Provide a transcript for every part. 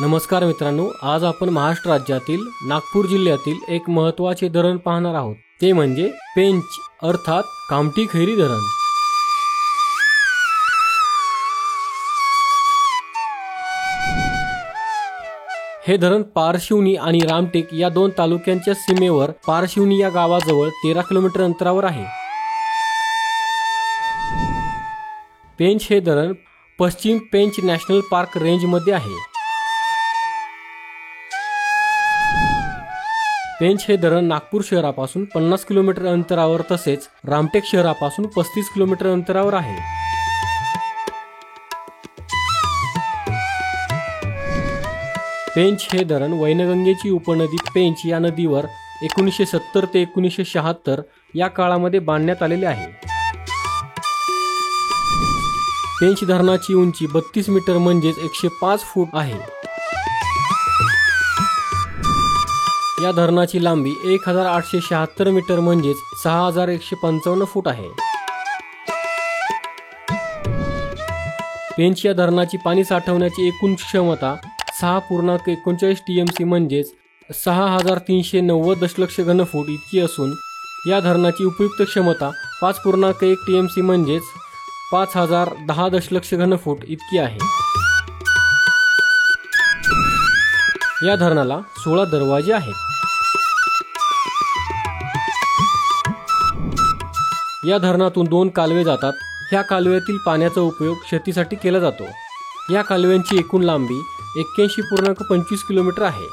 नमस्कार मित्रांनो, आज आपण महाराष्ट्र राज्यातील नागपूर जिल्ह्यातील एक महत्त्वाचे धरण पाहणार आहोत। ते म्हणजे पेंच अर्थात कामठी खैरी धरण। हे धरण पारशिवनी आणि रामटेक या दोन तालुक्यांच्या सीमेवर पारशिवनी या गावाजवळ 13 किलोमीटर अंतरावर आहे। पेंच हे धरण पश्चिम पेंच नॅशनल पार्क रेंज मध्ये आहे। पेंच हे धरण नागपूर शहरापासून 50 किलोमीटर अंतरावर तसेच रामटेक शहरापासून 35 किलोमीटर अंतरावर आहे। पेंच हे धरण वैनगंगेची उपनदी पेंच या नदीवर 1970 ते 1976 या काळामध्ये बांधण्यात आलेले आहे। पेंच धरणाची उंची 32 मीटर म्हणजेच 105 फूट आहे। या धरणाची लांबी 1876 मीटर म्हणजेच 6155 फूट आहे। पेंच या धरणाची पाणी साठवण्याची एकूण क्षमता 6.39 टीएमसी म्हणजेच 6390 दशलक्ष घनफूट इतकी असून या धरणाची उपयुक्त क्षमता 5.1 टीएमसी म्हणजेच 5010 दशलक्ष घनफूट इतकी आहे। या धरणाला 16 दरवाजे आहेत। या धरणातून 2 कालवे जातात। ह्या कालव्यातील पाण्याचा उपयोग शेतीसाठी केला जातो। या कालव्यांची एकूण लांबी 81.25 किलोमीटर आहे।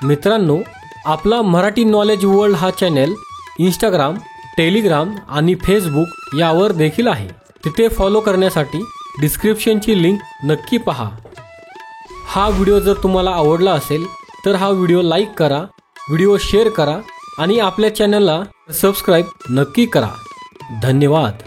मित्रांनो, आपला मराठी नॉलेज वर्ल्ड हा चॅनल इंस्टाग्राम, टेलिग्राम आणि फेसबुक यावर देखील आहे। तिथे फॉलो करण्यासाठी डिस्क्रिप्शनची लिंक नक्की पहा। हा व्हिडिओ जर तुम्हाला आवडला असेल तर हा व्हिडिओ लाईक करा, व्हिडिओ शेअर करा आणि आपल्या चॅनलला सबस्क्राईब नक्की करा। धन्यवाद।